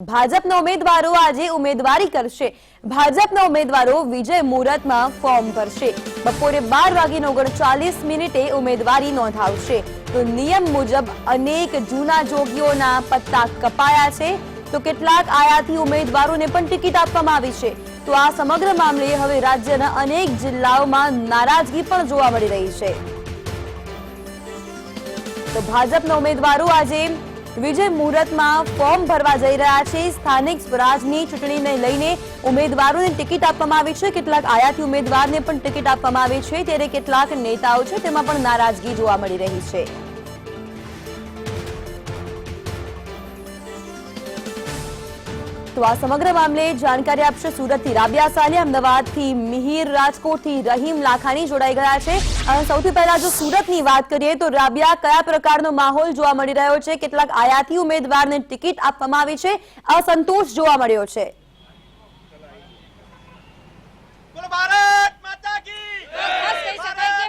ભાજપના ઉમેદવારો આજે ઉમેદવારી કરશે। ભાજપના ઉમેદવારો વિજય મુહૂર્તમાં ફોર્મ ભરશે। બપોરે 12:39 ઉમેદવારી નોંધાવશે। તો નિયમ મુજબ અનેક જૂના જોગીઓના પત્તા કપાયા છે, તો કેટલાક આયાતી ઉમેદવારોને પણ ટિકિટ આપવામાં આવી છે। તો આ સમગ્ર મામલે હવે રાજ્યના અનેક જિલ્લાઓમાં નારાજગી પણ જોવા મળી રહી છે। તો ભાજપના ઉમેદવારો આજે વિજય મુહૂર્તમાં ફોર્મ ભરવા જઈ રહ્યા છે। સ્થાનિક સ્વરાજની ચૂંટણીને લઈને ઉમેદવારોને ટિકિટ આપવામાં આવી છે, કેટલાક આયાતી ઉમેદવારને પણ ટિકિટ આપવામાં આવી છે, ત્યારે કેટલાક નેતાઓ છે તેમાં પણ નારાજગી જોવા મળી રહી છે। તો આ સમગ્ર મામલે જાણકારી આપશે સુરતથી રાબિયા સાલિયા, અમદાવાદથી મિહિર, રાજકોટથી રહીમ લાખાણી જોડાઈ ગયા છે। સૌથી પહેલા જો સુરતની વાત કરીએ તો રાબિયા, કયા પ્રકારનો માહોલ જોવા મળી રહ્યો છે? કેટલાક આયાતી ઉમેદવારને ટિકિટ આપવામાં આવી છે, અસંતોષ જોવા મળ્યો છે।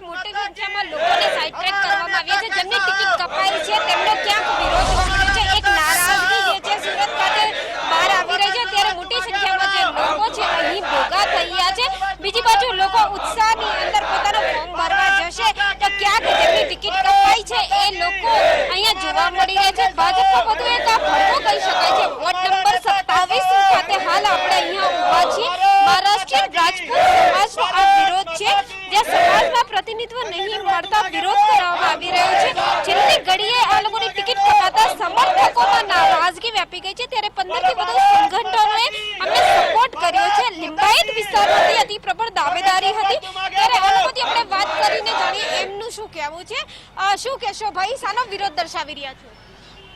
મોટી સંખ્યામાં લોકોને સાઇડ ટ્રેક કરવામાં આવ્યા છે, જેમની ટિકિટ કપાઈ છે તેમનો ક્યાંક વિરોધ જોવા મળ્યો છે। એક નારાજગી જે છે સુરત ખાતે બહાર આવી રહી છે, ત્યારે મોટી સંખ્યામાં જે લોકો છે અહીં ભેગા થઈ ગયા છે। બીજી બાજુ લોકો ઉત્સાહની અંદર પોતાનું ફોર્મ ભરવા જશે, તો ક્યાંક જેમની ટિકિટ કપાઈ છે એ લોકો અહીંયા જોવા મળી રહ્યા છે। ભાજપનો વધુ એક આ ભડકો કહી શકાય છે। વોર્ડ નંબર 27 ખાતે હાલ આપણે અહીંયા ઊભા છીએ। મહારાષ્ટ્રીયન રાજપૂત સમાજનો આ વિરોધ છે, જે સમાજના પ્રતિનિધિત્વ નહીં મળતા વિરોધ કરવામાં આવી રહ્યો છે। છેલ્લી ઘડીએ આ લોકોની ટિકિટ કપાતા સમર્થકોમાં નારાજગી વ્યાપી ગઈ છે, ત્યારે 15 થી વધુ સંગઠનોએ અમને સપોર્ટ કર્યો છે। લિંબાયત વિસ્તારમાંથી અતિ પ્રબળ દાવેદારી હતી, ત્યારે આ લોકોથી આપણે વાત કરીને જાણીએ એમનું શું કહેવું છે। શું કહેશો ભાઈ, શાનો વિરોધ દર્શાવી રહ્યા છો?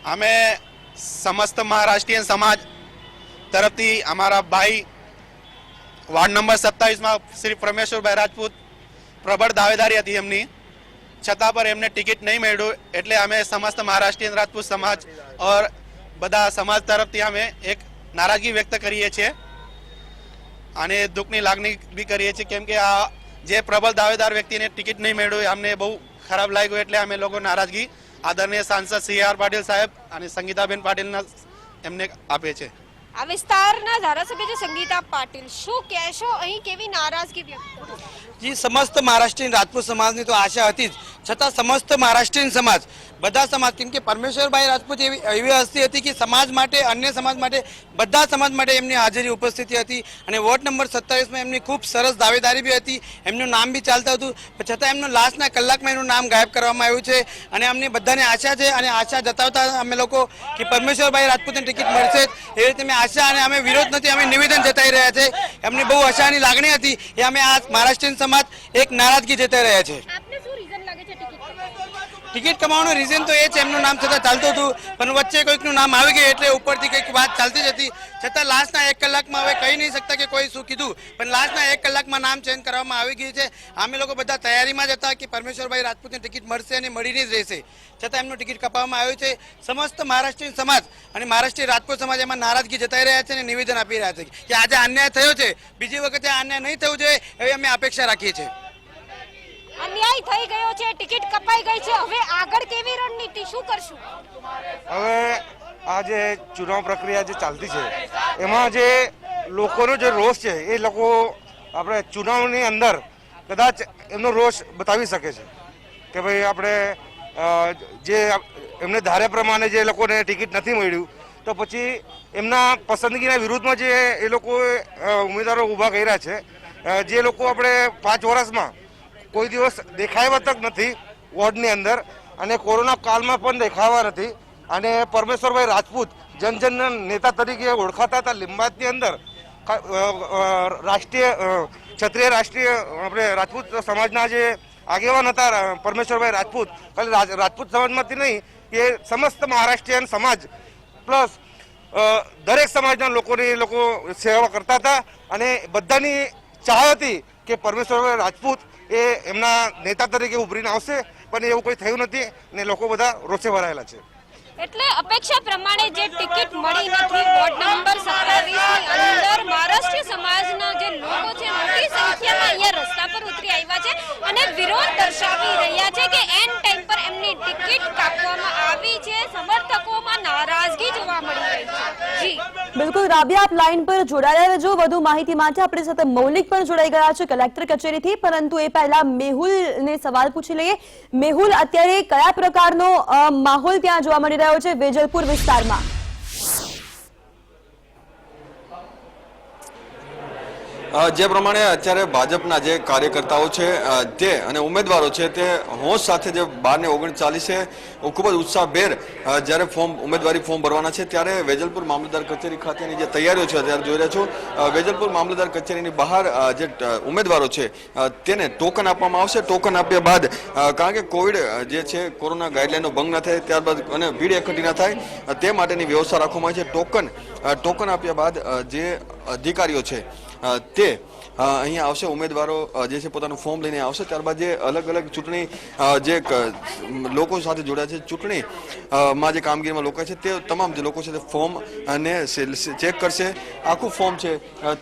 અમે સમસ્ત મહારાષ્ટ્રીયન સમાજ તરફથી અમારા ભાઈ વાર્ડ નંબર 27 શ્રી પરમેશ્વરભાઈ રાજપૂત પ્રબળ દાવેદારી હતી એમની, છતાં પર એમને ટિકિટ નહીં મળ્યું, એટલે અમે સમસ્ત મહારાષ્ટ્રીયન રાજપૂત સમાજ ઓર બધા સમાજ તરફથી અમે એક નારાજગી વ્યક્ત કરીએ છીએ અને દુઃખની લાગણી બી કરીએ છીએ, કેમ કે આ જે પ્રબળ દાવેદાર વ્યક્તિને ટિકિટ નહીં મળ્યું અમને બહુ ખરાબ લાગ્યું, એટલે અમે લોકો નારાજગી આદરણીય સાંસદ CR પાટીલ સાહેબ અને સંગીતાબેન પાટીલના એમને આપે છે। આ વિસ્તારના ધારાસભ્ય છે સંગીતા પાટીલ, શું કહેશો, અહીં કેવી નારાજગી વ્યક્ત કરો? जी समस्त महाराष्ट्रीयन राजपूत समाज ने तो आशा थी, छता समस्त महाराष्ट्रीयन समाज બધા સમાજ, કેમ કે પરમેશ્વરભાઈ રાજપૂત એવી હસ્તી હતી કે સમાજ માટે, અન્ય સમાજ માટે, બધા સમાજ માટે એમની હાજરી ઉપસ્થિતિ હતી અને વોર્ડ નંબર 27 એમની ખૂબ સરસ દાવેદારી બી હતી, એમનું નામ બી ચાલતું હતું, છતાં એમનું લાસ્ટના કલાકમાં એનું નામ ગાયબ કરવામાં આવ્યું છે। અને અમને બધાને આશા છે અને આશા જતાવતા અમે લોકો કે પરમેશ્વરભાઈ રાજપૂતને ટિકિટ મળશે, એ રીતે અમે આશા અને અમે વિરોધ નથી, અમે નિવેદન જતાવી રહ્યા છે। એમની બહુ આશાની લાગણી હતી, એ અમે આ મહારાષ્ટ્રીયન સમાજ એક નારાજગી જતાવી રહ્યા છે। આપને શું રીઝન લાગે છે ટિકિટ કમાવાનું રીઝન તો એ છે, એમનું નામ છતાં ચાલતું હતું, પણ વચ્ચે કોઈકનું નામ આવી ગયું એટલે ઉપરથી કંઈક વાત ચાલતી જ હતી, છતાં લાસ્ટના 1 કલાકમાં હવે કહી નહીં શકતા કે કોઈ શું કીધું, પણ લાસ્ટના 1 કલાકમાં નામ ચેન્જ કરવામાં આવી ગયું છે। અમે લોકો બધા તૈયારીમાં જ હતા કે પરમેશ્વરભાઈ રાજપૂતને ટિકિટ મળશે અને મળીને જ રહેશે, છતાં એમનું ટિકિટ કપાવવામાં આવ્યું છે। સમસ્ત મહારાષ્ટ્રીયન સમાજ અને મહારાષ્ટ્રીય રાજપૂત સમાજ એમાં નારાજગી જતાવી રહ્યા છે અને નિવેદન આપી રહ્યા છે કે આજે અન્યાય થયો છે, બીજી વખતે અન્યાય નહીં થવું જોઈએ એવી અમે અપેક્ષા રાખીએ છીએ। અન્યાય થઈ ગયો છે, ટિકિટ કપાઈ ગઈ છે, હવે આગળ કેવી રણનીતિ, શું કરશું? હવે આ જે ચુનાવ પ્રક્રિયા જે ચાલતી છે એમાં જે લોકોનો જે રોષ છે એ લોકો આપણે ચુનાવની અંદર કદાચ એમનો રોષ બતાવી શકે છે કે ભાઈ આપણે જે એમને ધાર્યા પ્રમાણે જે લોકોને ટિકિટ નથી મળ્યું, તો પછી એમના પસંદગીના વિરુદ્ધમાં જે એ લોકો ઉમેદવારો ઊભા કર્યા છે, જે લોકો આપણે 5 વર્ષમાં કોઈ દિવસ દેખાયા તક નથી વોર્ડની અંદર અને કોરોના કાળમાં પણ દેખાવા નથી, અને પરમેશ્વરભાઈ રાજપૂત જનજનના નેતા તરીકે ઓળખાતા હતા લિંબાયતની અંદર, ક્ષત્રિય રાષ્ટ્રીય આપણે રાજપૂત સમાજના જે આગેવાન હતા પરમેશ્વરભાઈ રાજપૂત, ખાલી રાજપૂત સમાજમાંથી નહીં, એ સમસ્ત મહારાષ્ટ્રીયન સમાજ પ્લસ દરેક સમાજના લોકોની લોકો સેવા કરતા હતા અને બધાની ચાહ હતી કે પરમેશ્વરભાઈ રાજપૂત એ એમના નેતા તરીકે ઉભરીને આવશે, પણ એવું કોઈ થયું નથી ને લોકો બધા રોષે ભરાયેલા છે। એટલે અપેક્ષા પ્રમાણે જે ટિકિટ મળી નથી, વોર્ડ નંબર 27 ની અંદર મહારાષ્ટ્રીય સમાજના જે લોકો છે મોટી સંખ્યામાં અહીંયા રસ્તા પર ઉતરી આવ્યા છે અને વિરોધ દર્શાવી રહ્યા છે કે એન ટાઈમ પર એમની ટિકિટ કાપવામાં આવી છે। સમર્થકોમાં નારાજગી જોવા મળી રહી છે। જી બિલકુલ રાબિયા, આપ લાઈન પર જોડાયા રહેજો. વધુ માહિતી માટે આપણી સાથે મૌલિક પણ જોડાઈ ગયા છે કલેક્ટર કચેરીથી, પરંતુ એ પહેલા મેહુલને સવાલ પૂછી લઈએ. મેહુલ, અત્યારે કયા પ્રકારનો માહોલ ત્યાં જોવા મળી રહ્યો છે વેજલપુર વિસ્તારમાં? જે પ્રમાણે અત્યારે ભાજપના જે કાર્યકર્તાઓ છે તે અને ઉમેદવારો છે તે હોશ સાથે જે 12 ને 39 છે ખૂબ જ ઉત્સાહભેર જ્યારે ઉમેદવારી ફોર્મ ભરવાના છે ત્યારે વેજલપુર મામલતદાર કચેરી ખાતેની જે તૈયારીઓ છે અત્યારે જોઈ રહ્યા છો. વેજલપુર મામલતદાર કચેરીની બહાર જે ઉમેદવારો છે તેને ટોકન આપવામાં આવશે. ટોકન આપ્યા બાદ કારણ કે કોવિડ જે છે કોરોના ગાઈડલાઈનનો ભંગ ન થાય ત્યારબાદ અને ભીડ એકઠી ન થાય તે માટેની વ્યવસ્થા રાખવામાં આવી છે. ટોકન આપ્યા બાદ જે અધિકારીઓ છે તે અહીંયા આવશે. ઉમેદવારો જે છે પોતાનું ફોર્મ લઈને આવશે. ત્યારબાદ જે અલગ અલગ ચૂંટણી જે લોકો સાથે જોડાયા છે ચૂંટણીમાં જે કામગીરીમાં લોકો છે તે તમામ જે લોકો છે તે ફોર્મ અને ચેક કરશે. આખું ફોર્મ છે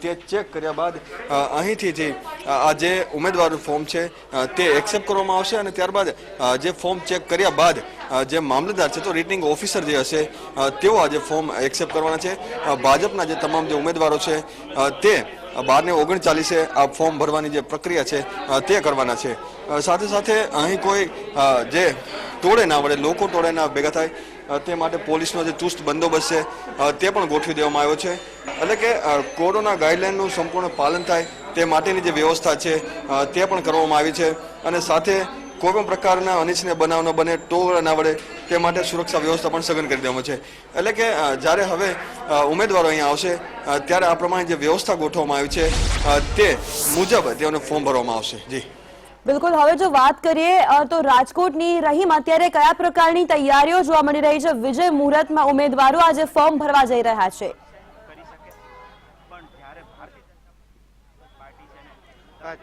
તે ચેક કર્યા બાદ અહીંથી આ જે ઉમેદવારનું ફોર્મ છે તે એક્સેપ્ટ કરવામાં આવશે અને ત્યારબાદ જે ફોર્મ ચેક કર્યા બાદ જે મામલતદાર છે તો રિટર્નિંગ ઓફિસર જે હશે તેઓ આજે ફોર્મ એક્સેપ્ટ કરવાના છે. ભાજપના જે તમામ જે ઉમેદવારો છે તે 12 ને 39 આ ફોર્મ ભરવાની જે પ્રક્રિયા છે તે કરવાના છે. સાથે સાથે અહીં કોઈ જે ટોળે ના વળે, લોકો ટોળે ના ભેગા થાય તે માટે પોલીસનો જે ચુસ્ત બંદોબસ્ત છે તે પણ ગોઠવી દેવામાં આવ્યો છે. એટલે કે કોરોના ગાઈડલાઈનનું સંપૂર્ણ પાલન થાય તે માટેની જે વ્યવસ્થા છે તે પણ કરવામાં આવી છે અને સાથે કોઈ પણ પ્રકારના અનિચ્છનીય બનાવ ન બને, ટોળ ના વળે તે માટે સુરક્ષા વ્યવસ્થા પણ સઘન કરી દેવામાં છે. એટલે કે જ્યારે હવે ઉમેદવારો અહીંયા આવશે ત્યારે આ પ્રમાણે જે વ્યવસ્થા ગોઠવવામાં આવી છે તે મુજબ તેઓને ફોર્મ ભરવામાં આવશે. જી બિલકુલ. હવે જો વાત કરીએ તો રાજકોટની રહીમ, અત્યારે કયા પ્રકારની તૈયારીઓ જોવા મળી રહી છે? વિજય મુહૂર્તમાં ઉમેદવારો આજે ફોર્મ ભરવા જઈ રહ્યા છે.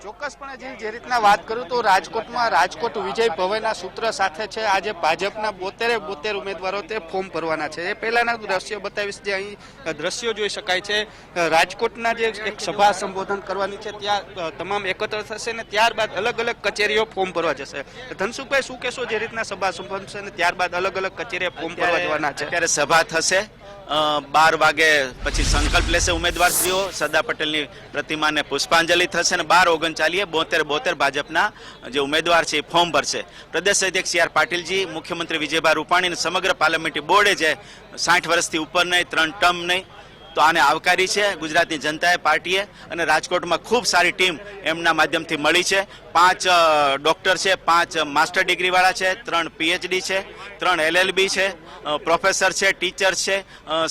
ચોક્કસપણે જે રીતના વાત કરું તો રાજકોટમાં રાજકોટ વિજય ભવનના સૂત્ર સાથે છે આજે ભાજપના 72 ઉમેદવારો તે ફોર્મ ભરવાના છે. એ પહેલાના દ્રશ્યો બતાવીશ જે અહીં દ્રશ્યો જોઈ શકાય છે. રાજકોટના જે એક સભા સંબોધન કરવાની છે ત્યાં તમામ એકત્ર થશે ને ત્યારબાદ અલગ અલગ કચેરીઓ ફોર્મ ભરવા જશે. ધનસુખભાઈ, શું કહેશો જે રીતના સભા સંબોધન છે ને ત્યારબાદ અલગ અલગ કચેરીએ ફોર્મ ભરવા જવાના છે? અત્યારે સભા થશે 12 વાગે, પછી સંકલ્પ લેશે ઉમેદવારશ્રીઓ, સરદાર પટેલની પ્રતિમાને પુષ્પાંજલિ થશે અને 12:39 72 ભાજપના જે ઉમેદવાર છે એ ફોર્મ ભરશે. પ્રદેશ અધ્યક્ષ સી આર પાટીલજી, મુખ્યમંત્રી વિજયભાઈ રૂપાણી અને સમગ્ર પાર્લામેન્ટરી બોર્ડે જે 60 વર્ષથી ઉપર નહીં, 3 ટર્મ નહીં, તો આને આવકારી છે ગુજરાતની જનતાએ, પાર્ટીએ. અને રાજકોટમાં ખૂબ સારી ટીમ એમના માધ્યમથી મળી છે. 5 ડોક્ટર છે, 5 માસ્ટર ડિગ્રીવાળા છે, 3 પીએચડી છે, 3 LLB છે, પ્રોફેસર છે, ટીચર છે,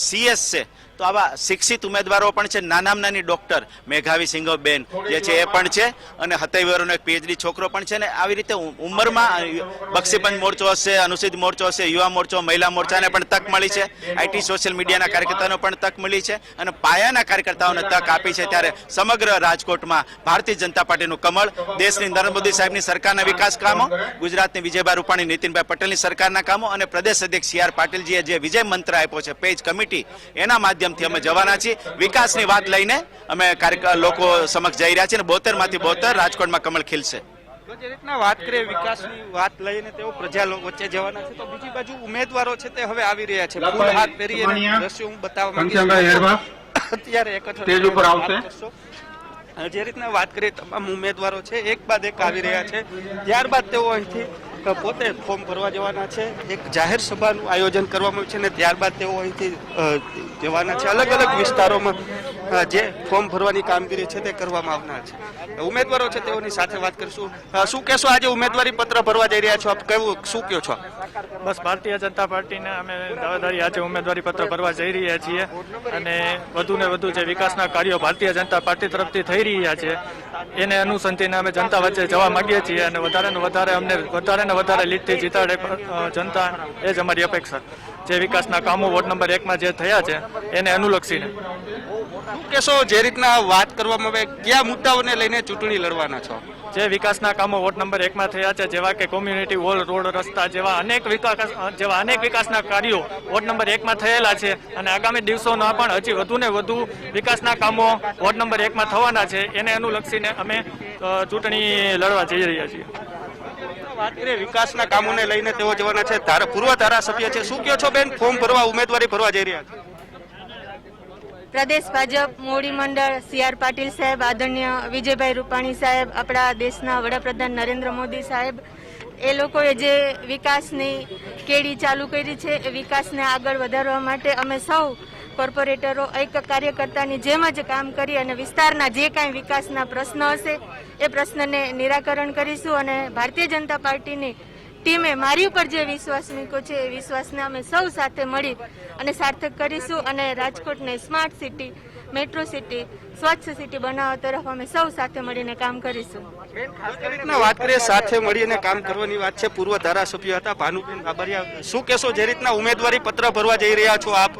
CS છે. તો આવા શિક્ષિત ઉમેદવારો પણ છે. નાની ડોક્ટર મેઘાવી સિંઘવબેન જે છે એ પણ છે અને 27 વર્ષનો એક PhD છોકરો પણ છે. ને આવી રીતે ઉંમરમાં બક્ષીપંચ મોરચો હશે, અનુસૂચિત મોરચો હશે, યુવા મોરચો, મહિલા મોરચાને પણ તક મળી છે. IT સોશિયલ મીડિયાના કાર્યકર્તાઓને પણ તક મળી છે અને પાયાના કાર્યકર્તાઓને તક આપી છે. ત્યારે સમગ્ર રાજકોટમાં ભારતીય જનતા પાર્ટીનું કમળ, દેશની નરેન્દ્ર મોદી સાહેબની સરકારના વિકાસ કામો, ગુજરાતની વિજયભાઈ રૂપાણી, નીતિનભાઈ પટેલની સરકારના કામો અને પ્રદેશ અધ્યક્ષ સી આર પાટીલજીએ જે વિજય મંત્ર આપ્યો છે પેજ કમિટી, એના માધ્યમથી અમે જવાના છીએ. વિકાસની વાત લઈને અમે લોકો સમક્ષ જઈ રહ્યા છીએ અને 72 માંથી 72 રાજકોટમાં કમળ ખીલશે. જે રીતના વાત કરીએ વિકાસની વાત લઈને તેઓ પ્રજા વચ્ચે જવાના છે, તો બીજી બાજુ ઉમેદવારો છે તે હવે આવી રહ્યા છે. ફૂલ હાથ પહેરી અને દ્રશ્યો હું બતાવવા માંગીશ. અત્યારે એકઠો જે રીતના વાત કરીએ તમામ ઉમેદવારો છે એક બાદ એક આવી રહ્યા છે. ત્યારબાદ તેઓ અહીંથી પોતે ફોર્મ ભરવા જવાના છે. એક જાહેર સભાનું આયોજન કરવામાં આવ્યું છે અને ત્યારબાદ તેઓ અહીંથી જવાના છે. અલગ અલગ વિસ્તારોમાં જે ફોર્મ ભરવાની કામગીરી છે તે કરવામાં આવનાર છે. ઉમેદવારો છે તેઓની સાથે વાત કરીશું. શું કહેશો, આજે ઉમેદવારી પત્ર ભરવા જઈ રહ્યા છો આપ, કેવું શું કહો છો? બસ ભારતીય જનતા પાર્ટીને અમે દાવેદારી આજે ઉમેદવારી પત્ર ભરવા જઈ રહ્યા છીએ અને વધુ ને વધુ જે વિકાસના કાર્યો ભારતીય જનતા પાર્ટી તરફથી થઈ રહ્યા છે એને અનુસંધીને અમે જનતા વચ્ચે જવા માંગીએ છીએ અને વધારે ને વધારે લીડથી જીતાડે જનતા, એ જ અમારી અપેક્ષા. જે વિકાસના કામો વોર્ડ નંબર 1 માં જે થયા છે એને અનુલક્ષીને. શું કહેશો, જે રીતના વાત કરવામાં આવે કયા મુદ્દાઓને લઈને ચૂંટણી લડવાના છો? જે વિકાસના કામો વોર્ડ નંબર 1 માં થયા છે, જેવા કે કોમ્યુનિટી હોલ, રોડ, રસ્તા જેવા અનેક વિકાસના કાર્યો વોર્ડ નંબર 1 માં થયેલા છે અને આગામી દિવસોમાં પણ હજી વધુ ને વધુ વિકાસના કામો વોર્ડ નંબર 1 માં થવાના છે. એને અનુલક્ષીને અમે ચૂંટણી લડવા જઈ રહ્યા છીએ. વાત કરીએ વિકાસના કામોને લઈને તેઓ જવાના છે. પૂર્વ ધારાસભ્ય છે, શું કહો છો બેન, ફોર્મ ભરવા ઉમેદવારી ભરવા જઈ રહ્યા છે? પ્રદેશ ભાજપ મોવડી મંડળ CR પાટીલ સાહેબ, આદરણીય વિજયભાઈ રૂપાણી સાહેબ, આપણા દેશના વડાપ્રધાન નરેન્દ્ર મોદી સાહેબ, એ લોકોએ જે વિકાસની કેડી ચાલુ કરી છે એ વિકાસને આગળ વધારવા માટે અમે સૌ કોર્પોરેટરો એક કાર્યકર્તાની જેમ જ કામ કરી અને વિસ્તારના જે કાંઈ વિકાસના પ્રશ્નો હશે એ પ્રશ્નને નિરાકરણ કરીશું. અને ભારતીય જનતા પાર્ટીની ટીમે મારી ઉપર જે વિશ્વાસ મૂક્યો છે એ વિશ્વાસને અમે સૌ સાથે મળી અને સાર્થક કરીશું અને રાજકોટને સ્માર્ટ સિટી, મેટ્રો સિટી, સ્વચ્છ સિટી બનાવવા તરફ અમે સૌ સાથે મળીને કામ કરીશું. વાત કરીએ સાથે મળીને કામ કરવાની વાત છે. પૂર્વ ધારાસભ્ય હતા ભાનુબેન બાબરિયા, શું કહેશો જે રીતના ઉમેદવારી પત્ર ભરવા જઈ રહ્યા છો આપ,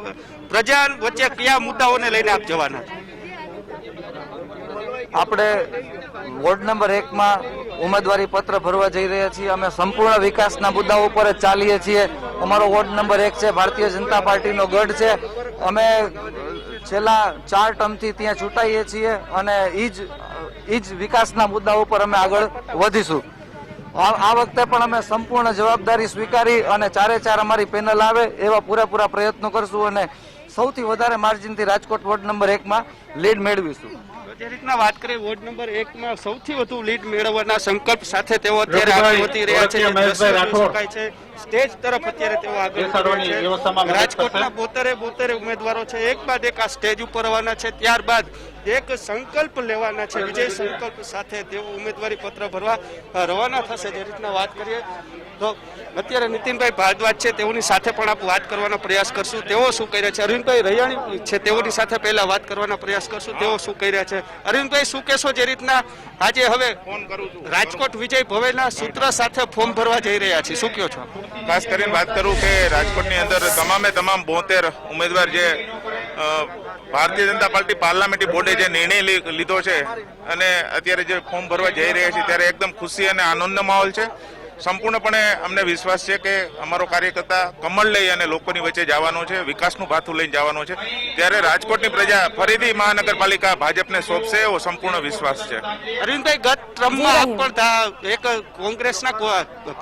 પ્રજા વચ્ચે કયા મુદ્દાઓને લઈને આપ જવાના? આપણે વોર્ડ નંબર 1માં ઉમેદવારી પત્ર ભરવા જઈ રહ્યા છીએ. અમે સંપૂર્ણ વિકાસના મુદ્દાઓ ઉપર જ ચાલીએ છીએ. અમારો વોર્ડ નંબર 1 છે, ભારતીય જનતા પાર્ટીનો ગઢ છે. અમે છેલ્લા 4 ટર્મથી ત્યાં ચૂંટાઈએ છીએ અને ઈ જ વિકાસના મુદ્દાઓ ઉપર અમે આગળ વધીશું. આ વખતે પણ અમે સંપૂર્ણ જવાબદારી સ્વીકારી અને 4 અમારી પેનલ આવે એવા પૂરેપૂરા પ્રયત્નો કરશું અને સૌથી વધારે માર્જિનથી રાજકોટ વોર્ડ નંબર 1માં લીડ મેળવીશું. જે રીતના વાત કરીએ વોર્ડ નંબર 1માં સૌથી વધુ લીડ મેળવવાના સંકલ્પ સાથે તેઓ અત્યારે આગળ વધી રહ્યા છે. શકાય છે સ્ટેજ તરફ અત્યારે તેઓ આગળ વધી રહ્યા છે. રાજકોટના 72 ઉમેદવારો છે, એક બાદ એક આ સ્ટેજ ઉપર આવવાના છે. ત્યારબાદ એક સંકલ્પ લેવાના છે. વિજય સંકલ્પ સાથે તેઓ ઉમેદવારી પત્ર ભરવા રવાના થશે. જે રીતના વાત કરીએ તો અત્યારે નીતિનભાઈ ભારદ્વાજ છે, તેઓની સાથે પણ આપ વાત કરવાનો પ્રયાસ કરશું. તેઓ શું કહી રહ્યા છે? અરવિંદભાઈ રૈયાણી છે, તેઓની સાથે પહેલા વાત કરવાનો પ્રયાસ કરશું. તેઓ શું કહી રહ્યા છે? અરવિંદભાઈ, શું કહેશો જે રીતના આજે હવે રાજકોટ વિજય ભવેના સૂત્ર સાથે ફોર્મ ભરવા જઈ રહ્યા છે, શું કહો છો? ખાસ કરીને વાત કરું કે રાજકોટની અંદર તમામ 72 ઉમેદવાર જે ભારતીય જનતા પાર્ટી પાર્લામેન્ટરી બોર્ડે જે નિર્ણય લીધો છે અને અત્યારે જે ફોર્મ ભરવા જઈ રહ્યા છે ત્યારે એકદમ ખુશી અને આનંદનો માહોલ છે. સંપૂર્ણપણે અમને વિશ્વાસ છે કે અમારો કાર્યકર્તા કમળ લઈ અને લોકોની વચ્ચે જવાનો છે, વિકાસનું ભાથું લઈને જવાનો છે. ત્યારે રાજકોટની પ્રજા ફરીથી મહાનગરપાલિકા ભાજપને સોંપશે એવો સંપૂર્ણ વિશ્વાસ છે. અરવિંદભાઈ, ગત ટ્રમમાં આપ પણ એક કોંગ્રેસના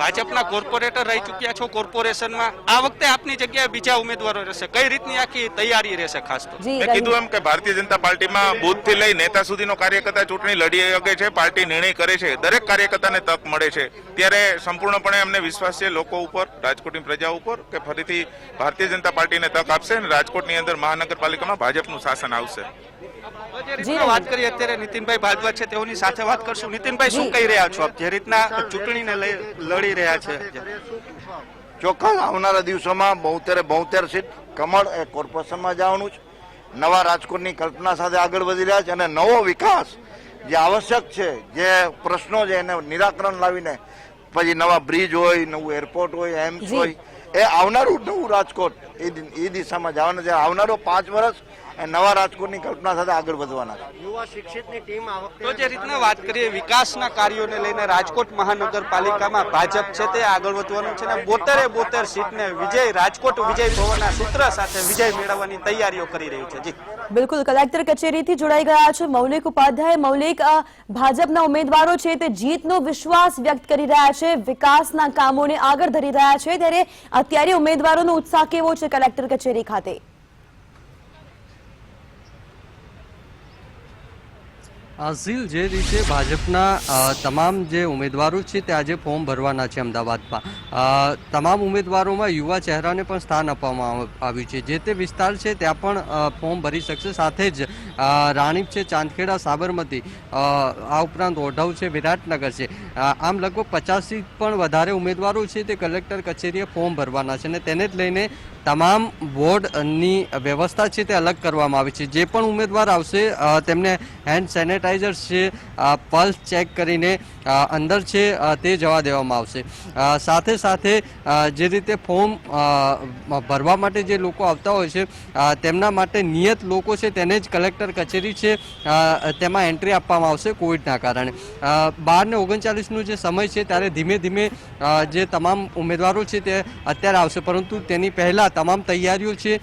ભાજપના કોર્પોરેટર રહી ચૂક્યા છો કોર્પોરેશનમાં. આ વખતે આપની જગ્યાએ બીજા ઉમેદવારો રહેશે, કઈ રીતની આખી તૈયારી રહેશે? ખાસ તો મેં કીધું એમ કે ભારતીય જનતા પાર્ટીમાં બૂથથી લઈ નેતા સુધીનો કાર્યકર્તા ચૂંટણી લડી શકે છે. પાર્ટી નિર્ણય કરે છે, દરેક કાર્યકર્તાને તક મળે છે. ત્યારે સંપૂર્ણપણે અમને વિશ્વાસ છે લોકો ઉપર, રાજકોટની પ્રજા ઉપર, કે ફરીથી ભારતીય જનતા પાર્ટીને તક આપશે અને રાજકોટની અંદર મહાનગરપાલિકામાં ભાજપનું શાસન આવશે. વાત કરીએ અત્યારે નીતિનભાઈ ભારદ્વાજ છે, તેઓની સાથે વાત કરશું. નીતિનભાઈ, શું કહી રહ્યા છો આપ જે રીતના ચૂંટણીને લડી રહ્યા છે? ચોક્કસ આવનારા દિવસોમાં 72 સીટ કમળ એ કોર્પોરેશનમાં જવાનું છે. નવા રાજકોટની કલ્પના સાથે આગળ વધી રહ્યા છે અને નવો વિકાસ જે આવશ્યક છે, જે પ્રશ્નો છે એને નિરાકરણ લાવીને પછી નવા બ્રિજ હોય, નવું એરપોર્ટ હોય, એમ્સ હોય, એ આવનારું નવું રાજકોટ એ દિશામાં જવાનું છે. આવનારો 5 વર્ષ એ નવા રાજકોટની કલ્પના સાથે આગળ વધવાના છે. યુવા શિક્ષિતની ટીમ તો જે રીતના વાત કરીએ વિકાસના કાર્યોને લઈને રાજકોટ મહાનગરપાલિકામાં ભાજપ છે તે આગળ વધવાનું છે અને 72 સીટને રાજકોટ વિજય ભવનના સૂત્ર સાથે વિજય મેળવવાની તૈયારીઓ કરી રહ્યું છે. જી બિલકુલ, કલેક્ટર કચેરીથી જોડાઈ ગયા છે મૌલિક ઉપાધ્યાય. મૌલિક, ભાજપના ઉમેદવારો છે તે જીતનો વિશ્વાસ વ્યક્ત કરી રહ્યા છે, વિકાસના કામોને આગળ ધરી રહ્યા છે, ત્યારે અત્યારે ઉમેદવારોનો ઉત્સાહ કેવો છે કલેક્ટર કચેરી ખાતે? ઝીલ, જે રીતે ભાજપના તમામ જે ઉમેદવારો છે તે આજે ફોર્મ ભરવાના છે અમદાવાદમાં, તમામ ઉમેદવારોમાં યુવા ચહેરાને પણ સ્થાન આપવામાં આવ્યું છે. જે તે વિસ્તાર છે ત્યાં પણ ફોર્મ ભરી શકશે. સાથે જ રાણીપ છે, ચાંદખેડા, સાબરમતી, આ ઉપરાંત ઓઢવ છે, વિરાટનગર છે, આમ લગભગ 50થી પણ વધારે ઉમેદવારો છે તે કલેક્ટર કચેરીએ ફોર્મ ભરવાના છે અને તેને જ લઈને તમામ વોર્ડની વ્યવસ્થા છે તે અલગ કરવામાં આવી છે. જે પણ ઉમેદવાર આવશે તેમને હેન્ડ સેનેટાઈઝર છે, પલ્સ ચેક કરીને અંદર છે તે જવા દેવામાં આવશે. સાથે સાથે જે રીતે ફોર્મ ભરવા માટે જે લોકો આવતા હોય છે તેમના માટે નિયત લોકો છે તેને જ કલેક્ટર કચેરી છે તેમાં એન્ટ્રી આપવામાં આવશે કોવિડના કારણે. 12:39નો જે સમય છે ત્યારે ધીમે ધીમે જે તમામ ઉમેદવારો છે તે અત્યારે આવશે, પરંતુ તેની પહેલા તમામ તૈયારીઓ છે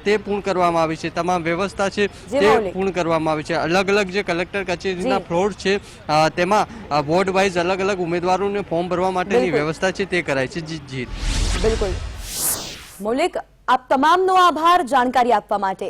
તે પૂર્ણ કરવામાં આવી છે, તમામ વ્યવસ્થા છે તે પૂર્ણ કરવામાં આવી છે. અલગ અલગ જે કલેક્ટર કચેરીના ફ્લોર છે તેમાં વોર્ડ વાઇઝ અલગ અલગ ઉમેદવારોને ફોર્મ ભરવા માટેની વ્યવસ્થા છે તે કરાઈ છે. જી બિલકુલ મૌલિક, આપ તમામનો આભાર જાણકારી આપવા માટે.